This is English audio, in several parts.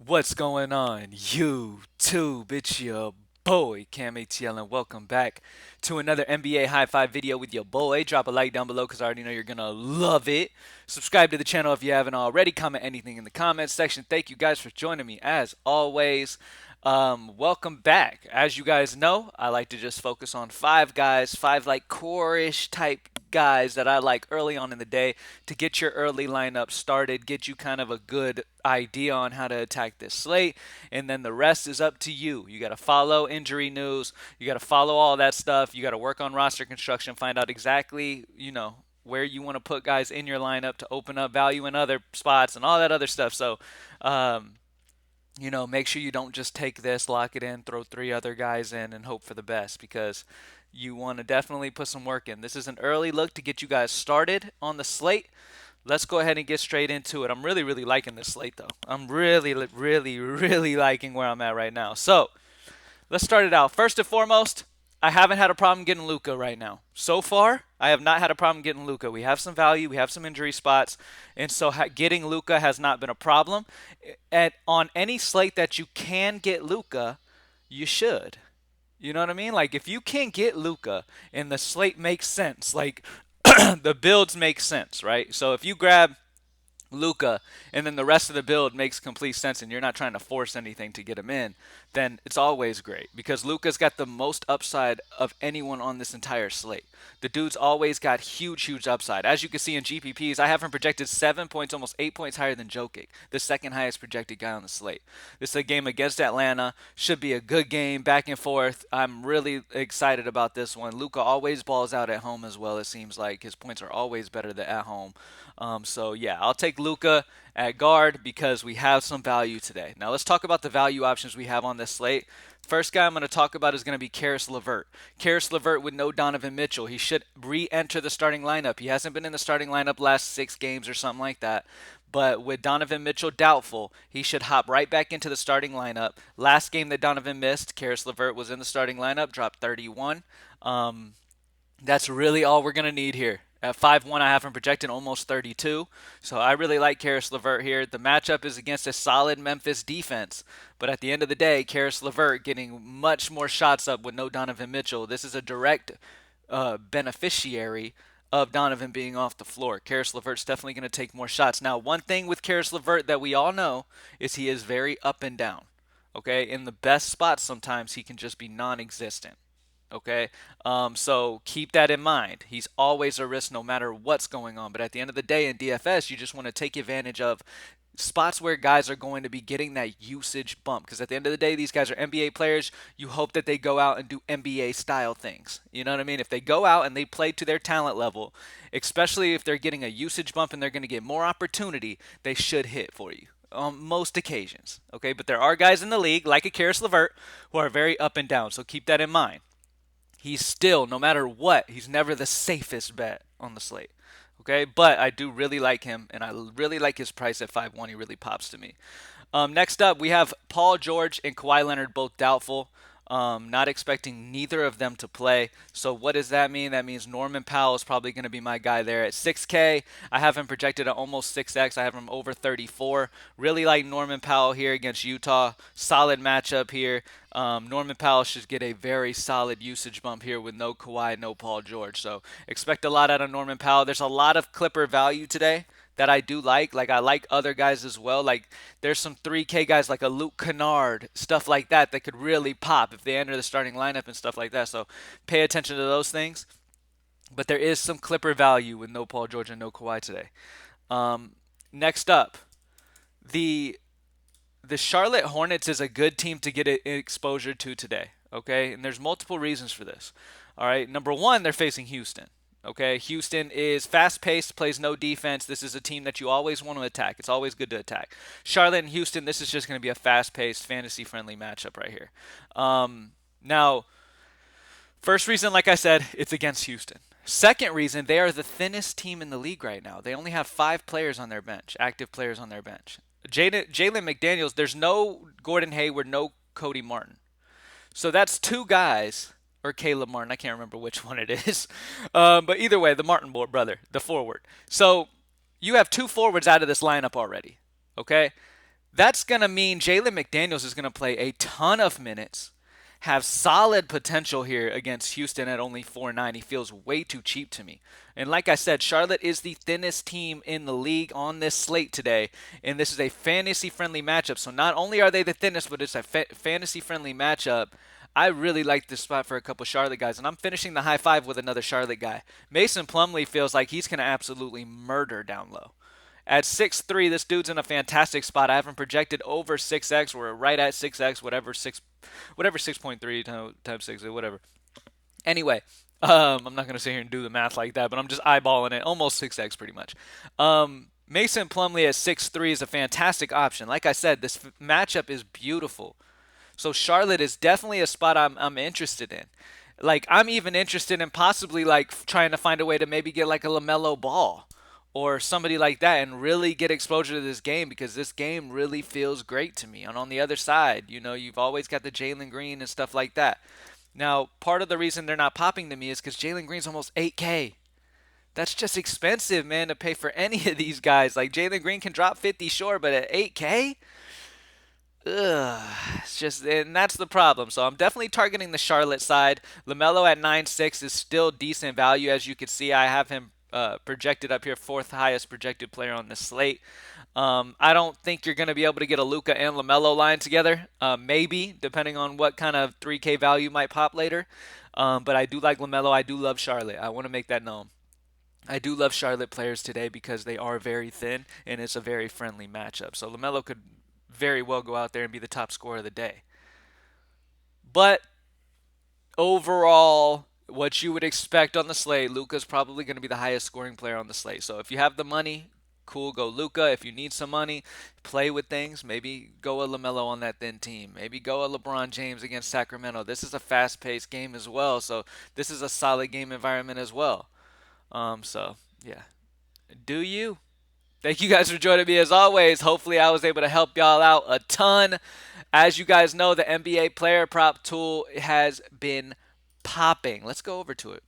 What's going on, YouTube? It's your boy, CamATL, and welcome back to another NBA High Five video with your boy. Drop a like down below because I already know you're going to love it. Subscribe to the channel if you haven't already. Comment anything in the comments section. Thank you guys for joining me as always. Welcome back. As you guys know, I like to just focus on five guys, five like core-ish type guys that I like early on in the day to get your early lineup started, get you kind of a good idea on how to attack this slate, and then the rest is up to you. You got to follow injury news, you got to follow all that stuff, you got to work on roster construction, find out exactly, where you want to put guys in your lineup to open up value in other spots and all that other stuff. So, make sure you don't just take this, lock it in, throw three other guys in, and hope for the best because you want to definitely put some work in. This is an early look to get you guys started on the slate. Let's go ahead and get straight into it. I'm really, really liking this slate, though. I'm really, really, really liking where I'm at right now. So, let's start it out. First and foremost, I haven't had a problem getting Luka right now. So far, I have not had a problem getting Luka. We have some value, we have some injury spots, and so getting Luka has not been a problem. On any slate that you can get Luka, you should. You know what I mean? Like if you can get Luka and the slate makes sense, like the builds make sense, right? So if you grab Luca, and then the rest of the build makes complete sense, and you're not trying to force anything to get him in, then it's always great because Luca's got the most upside of anyone on this entire slate. The dude's always got huge, huge upside. As you can see in GPPs, I have him projected 7 points, almost 8 points higher than Jokic, the second highest projected guy on the slate. This is a game against Atlanta. Should be a good game, back and forth. I'm really excited about this one. Luca always balls out at home as well. It seems like his points are always better than at home. So yeah, I'll take Luca at guard because we have some value today. Now let's talk about the value options we have on this slate. First guy I'm going to talk about is going to be Karis LeVert. Karis LeVert with no Donovan Mitchell. He should re-enter the starting lineup. He hasn't been in the starting lineup last 6 games or something like that. But with Donovan Mitchell doubtful, he should hop right back into the starting lineup. Last game that Donovan missed, Karis LeVert was in the starting lineup, dropped 31. That's really all we're going to need here. At 5-1, I have him projected almost 32. So I really like Karis LeVert here. The matchup is against a solid Memphis defense. But at the end of the day, Karis LeVert getting much more shots up with no Donovan Mitchell. This is a direct beneficiary of Donovan being off the floor. Karis LeVert's definitely going to take more shots. Now, one thing with Karis LeVert that we all know is he is very up and down. Okay, in the best spots, sometimes he can just be non existent. Okay, so keep that in mind. He's always a risk no matter what's going on. But at the end of the day in DFS, you just want to take advantage of spots where guys are going to be getting that usage bump. Because at the end of the day, these guys are NBA players. You hope that they go out and do NBA style things. You know what I mean? If they go out and they play to their talent level, especially if they're getting a usage bump and they're going to get more opportunity, they should hit for you on most occasions. Okay, but there are guys in the league like a Karis LeVert who are very up and down. So keep that in mind. He's still, no matter what, he's never the safest bet on the slate. Okay, but I do really like him, and I really like his price at 5-1. He really pops to me. Next up, we have Paul George and Kawhi Leonard both doubtful. Not expecting neither of them to play. So what does that mean? That means Norman Powell is probably going to be my guy there at 6K. I have him projected at almost 6X. I have him over 34. Really like Norman Powell here against Utah. Solid matchup here. Norman Powell should get a very solid usage bump here with no Kawhi, no Paul George. So expect a lot out of Norman Powell. There's a lot of Clipper value today that I do like. Like I like other guys as well. Like there's some 3K guys like a Luke Kennard, stuff like that that could really pop if they enter the starting lineup and stuff like that. So pay attention to those things. But there is some Clipper value with no Paul George and no Kawhi today. Next up, the the Charlotte Hornets is a good team to get exposure to today. Okay, and there's multiple reasons for this. All right, number one, they're facing Houston. Okay, Houston is fast paced, plays no defense. This is a team that you always want to attack. It's always good to attack. Charlotte and Houston, this is just going to be a fast paced, fantasy friendly matchup right here. Now, first reason, like I said, it's against Houston. Second reason, they are the thinnest team in the league right now. They only have 5 players on their bench, active players on their bench. Jalen McDaniels, there's no Gordon Hayward, no Cody Martin. So that's 2 guys, or Caleb Martin, I can't remember which one it is. But either way, the Martin brother, the forward. So you have 2 forwards out of this lineup already. Okay? That's going to mean Jalen McDaniels is going to play a ton of minutes, have solid potential here against Houston at only 4.9. He feels way too cheap to me. And like I said, Charlotte is the thinnest team in the league on this slate today, and this is a fantasy-friendly matchup. So not only are they the thinnest, but it's a fantasy-friendly matchup. I really like this spot for a couple Charlotte guys, and I'm finishing the high five with another Charlotte guy. Mason Plumlee feels like he's going to absolutely murder down low. At 6'3", this dude's in a fantastic spot. I have him projected over 6x. We're right at 6x, whatever 6.3 times 6, whatever. Anyway, I'm not going to sit here and do the math like that, but I'm just eyeballing it. Almost 6x pretty much. Mason Plumlee at 6'3" is a fantastic option. Like I said, this matchup is beautiful. So Charlotte is definitely a spot I'm interested in. Like I'm even interested in possibly like trying to find a way to maybe get like a LaMelo Ball or somebody like that and really get exposure to this game because this game really feels great to me. And on the other side, you know, you've always got the Jalen Green and stuff like that. Now, part of the reason they're not popping to me is because Jalen Green's almost 8K. That's just expensive, man, to pay for any of these guys. Like Jalen Green can drop 50, sure, but at 8K, ugh, it's just, and that's the problem. So I'm definitely targeting the Charlotte side. LaMelo at 9.6 is still decent value, as you can see. I have him projected up here, fourth highest projected player on the slate. I don't think you're going to be able to get a Luka and LaMelo line together. Maybe, depending on what kind of 3K value might pop later. But I do like LaMelo. I do love Charlotte. I want to make that known. I do love Charlotte players today because they are very thin and it's a very friendly matchup. So LaMelo could very well go out there and be the top scorer of the day. But overall, what you would expect on the slate, Luka's probably going to be the highest scoring player on the slate. So if you have the money, cool, go Luka. If you need some money, play with things. Maybe go a LaMelo on that thin team. Maybe go a LeBron James against Sacramento. This is a fast-paced game as well, so this is a solid game environment as well. So yeah, do you? Thank you guys for joining me as always. Hopefully, I was able to help y'all out a ton. As you guys know, the NBA player prop tool has been popping. Let's go over to it.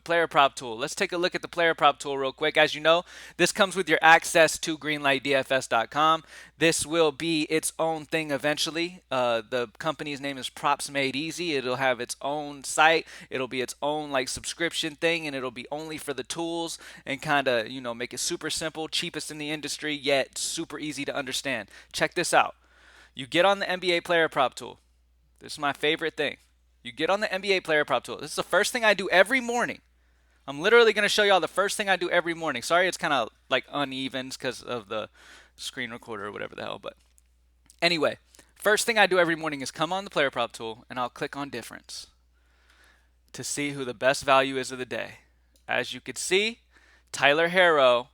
Player prop tool. Let's take a look at the player prop tool real quick. As you know, this comes with your access to greenlightdfs.com. This will be its own thing eventually. The company's name is Props Made Easy. It'll have its own site. It'll be its own like subscription thing, and it'll be only for the tools and kind of, you know, make it super simple, cheapest in the industry, yet super easy to understand. Check this out. You get on the NBA player prop tool. This is my favorite thing. You get on the NBA player prop tool. This is the first thing I do every morning. I'm literally going to show y'all the first thing I do every morning. Sorry, it's kind of like uneven because of the screen recorder or whatever the hell. But anyway, first thing I do every morning is come on the player prop tool and I'll click on difference to see who the best value is of the day. As you can see, Tyler Harrow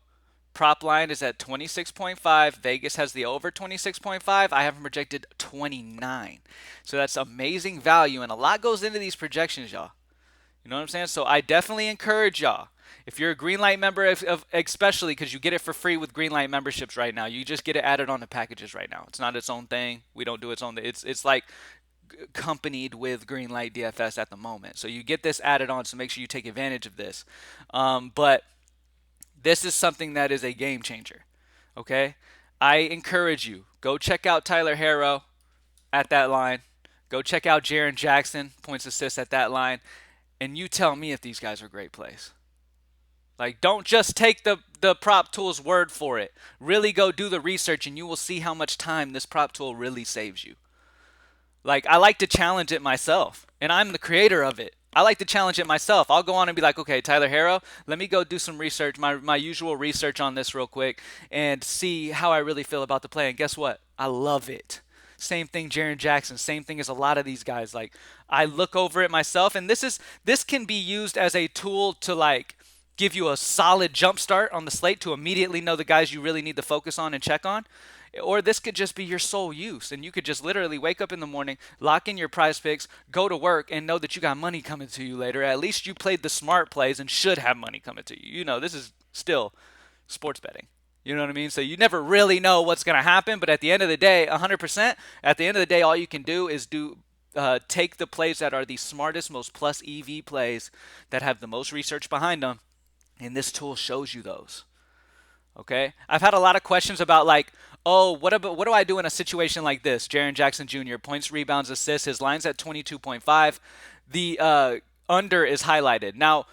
prop line is at 26.5. Vegas has the over 26.5. I have him projected 29. So that's amazing value, and a lot goes into these projections, y'all. You know what I'm saying? So I definitely encourage y'all. If you're a Greenlight member, especially because you get it for free with Greenlight memberships right now, you just get it added on the packages right now. It's not its own thing. We don't do its own thing. It's like accompanied with Greenlight DFS at the moment. So you get this added on, so make sure you take advantage of this. But this is something that is a game changer. Okay? I encourage you, go check out Tyler Harrow at that line. Go check out Jaren Jackson, points assists at that line. And you tell me if these guys are great plays. Like, don't just take the prop tool's word for it. Really go do the research and you will see how much time this prop tool really saves you. Like, I like to challenge it myself, and I'm the creator of it. I like to challenge it myself. I'll go on and be like, okay, Tyler Harrow, let me go do some research, my usual research on this real quick, and see how I really feel about the play. And guess what? I love it. Same thing, Jaren Jackson. Same thing as a lot of these guys. Like, I look over it myself, and this can be used as a tool to like give you a solid jump start on the slate to immediately know the guys you really need to focus on and check on. Or this could just be your sole use, and you could just literally wake up in the morning, lock in your prize picks, go to work, and know that you got money coming to you later. At least you played the smart plays and should have money coming to you. You know, this is still sports betting. You know what I mean? So you never really know what's going to happen, but at the end of the day, 100%, at the end of the day, all you can do is take the plays that are the smartest, most plus EV plays that have the most research behind them, and this tool shows you those. Okay, I've had a lot of questions about like, oh, what do I do in a situation like this? Jaren Jackson Jr. points, rebounds, assists. His line's at 22.5. The under is highlighted. Now,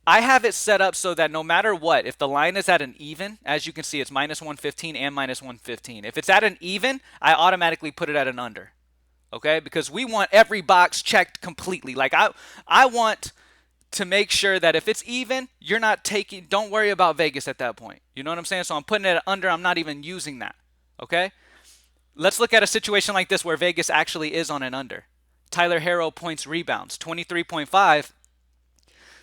I have it set up so that no matter what, if the line is at an even, as you can see, it's minus 115 and minus 115. If it's at an even, I automatically put it at an under. Okay, because we want every box checked completely. Like I want to make sure that if it's even, you're not taking, don't worry about Vegas at that point. You know what I'm saying? So I'm putting it under, I'm not even using that. Okay? Let's look at a situation like this where Vegas actually is on an under. Tyler Harrow points rebounds, 23.5.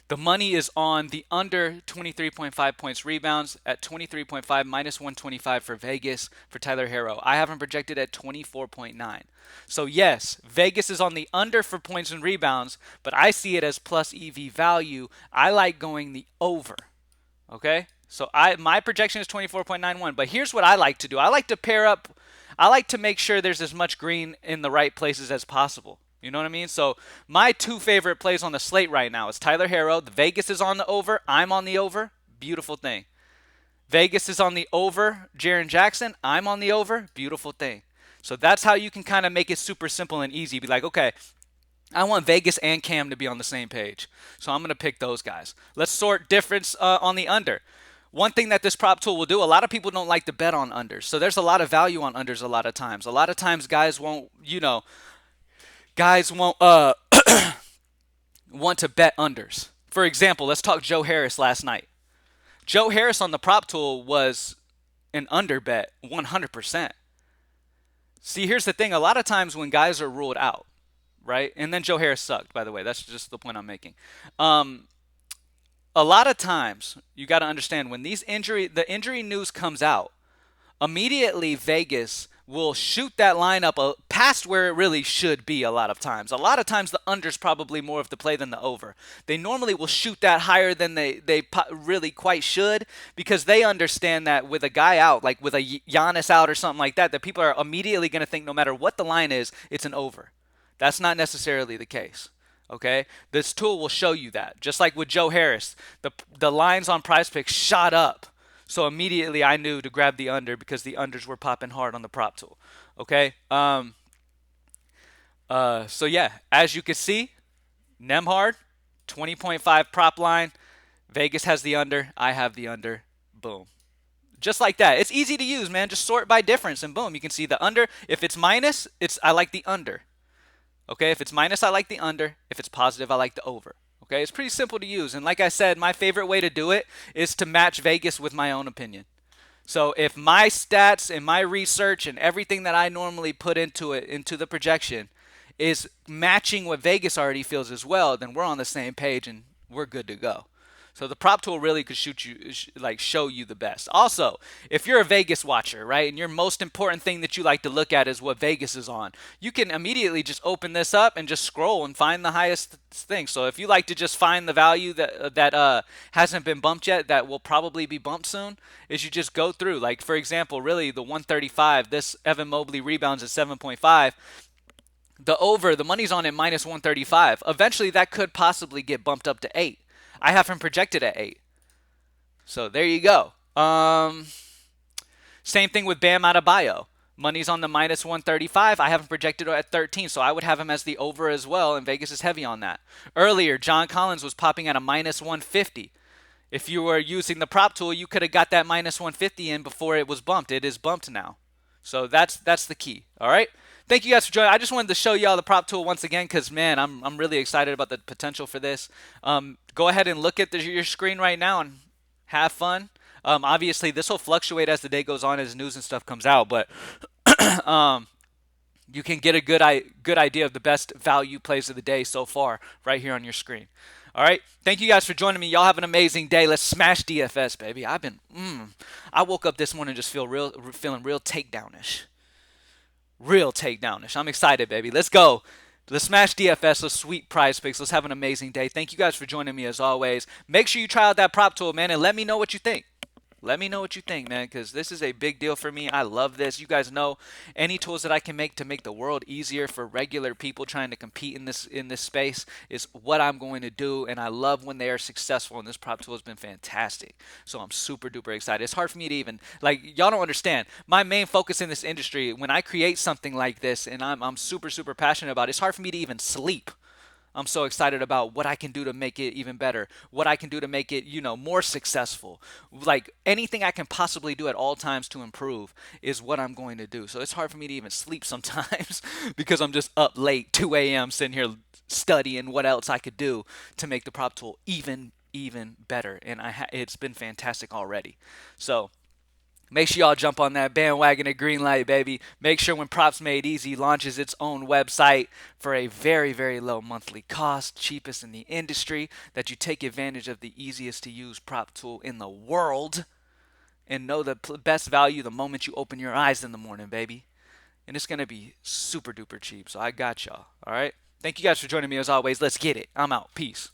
The money is on the under 23.5 points rebounds at 23.5 minus 125 for Vegas for Tyler Harrow. I have him projected at 24.9. So yes, Vegas is on the under for points and rebounds, but I see it as plus EV value. I like going the over. Okay? So my projection is 24.91, but here's what I like to do. I like to pair up, I like to make sure there's as much green in the right places as possible. You know what I mean? So my two favorite plays on the slate right now is Tyler Harrow. The Vegas is on the over. I'm on the over. Beautiful thing. Vegas is on the over. Jaren Jackson. I'm on the over. Beautiful thing. So that's how you can kind of make it super simple and easy. Be like, okay, I want Vegas and Cam to be on the same page. So I'm going to pick those guys. Let's sort difference on the under. One thing that this prop tool will do, a lot of people don't like to bet on unders. So there's a lot of value on unders a lot of times. A lot of times guys won't, guys won't want to bet unders. For example, let's talk Joe Harris last night. Joe Harris on the prop tool was an under bet 100%. See, here's the thing. A lot of times when guys are ruled out, right? And then Joe Harris sucked, by the way. That's just the point I'm making. A lot of times, you got to understand when the injury news comes out, immediately Vegas will shoot that line up past where it really should be a lot of times. A lot of times the under's probably more of the play than the over. They normally will shoot that higher than they really quite should because they understand that with a guy out, like with a Giannis out or something like that, that people are immediately going to think no matter what the line is, it's an over. That's not necessarily the case. Okay, this tool will show you that. Just like with Joe Harris, the lines on PrizePicks shot up. So immediately I knew to grab the under because the unders were popping hard on the prop tool. Okay. So yeah, as you can see, Nemhard, 20.5 prop line. Vegas has the under. I have the under. Boom. Just like that. It's easy to use, man. Just sort by difference and boom, you can see the under. If it's minus, I like the under. Okay, if it's minus, I like the under. If it's positive, I like the over. Okay, it's pretty simple to use. And like I said, my favorite way to do it is to match Vegas with my own opinion. So if my stats and my research and everything that I normally put into it, into the projection, is matching what Vegas already feels as well, then we're on the same page and we're good to go. So the prop tool really could show you the best. Also, if you're a Vegas watcher, right, and your most important thing that you like to look at is what Vegas is on, you can immediately just open this up and just scroll and find the highest thing. So if you like to just find the value that hasn't been bumped yet, that will probably be bumped soon, is you just go through. Like for example, really the 135. This Evan Mobley rebounds at 7.5. The over, the money's on at minus 135. Eventually, that could possibly get bumped up to 8. I have him projected at 8. So there you go. Same thing with Bam Adebayo. Money's on the minus 135. I have him projected at 13, so I would have him as the over as well, and Vegas is heavy on that. Earlier, John Collins was popping at a minus 150. If you were using the prop tool, you could have got that minus 150 in before it was bumped. It is bumped now. So that's the key. All right. Thank you guys for joining. I just wanted to show y'all the prop tool once again because, man, I'm really excited about the potential for this. Go ahead and look at your screen right now and have fun. Obviously, this will fluctuate as the day goes on as news and stuff comes out, but you can get a good idea of the best value plays of the day so far right here on your screen. All right. Thank you guys for joining me. Y'all have an amazing day. Let's smash DFS, baby. I woke up this morning just feeling real takedownish. Real takedownish. I'm excited, baby. Let's go. Let's smash DFS. Let's sweep PrizePicks. Let's have an amazing day. Thank you guys for joining me as always. Make sure you try out that prop tool, man, and let me know what you think. Let me know what you think, man, because this is a big deal for me. I love this. You guys know any tools that I can make to make the world easier for regular people trying to compete in this space is what I'm going to do, and I love when they are successful. And this prop tool has been fantastic, so I'm super duper excited. It's hard for me to even like y'all don't understand. My main focus in this industry, when I create something like this, and I'm super super passionate about it, it's hard for me to even sleep. I'm so excited about what I can do to make it even better, what I can do to make it, more successful. Like anything I can possibly do at all times to improve is what I'm going to do. So it's hard for me to even sleep sometimes because I'm just up late, 2 a.m., sitting here studying what else I could do to make the prop tool even better. And it's been fantastic already. So make sure y'all jump on that bandwagon at Greenlight, baby. Make sure when Props Made Easy launches its own website for a very, very low monthly cost, cheapest in the industry, that you take advantage of the easiest to use prop tool in the world and know the best value the moment you open your eyes in the morning, baby. And it's going to be super duper cheap. So I got y'all. All right. Thank you guys for joining me as always. Let's get it. I'm out. Peace.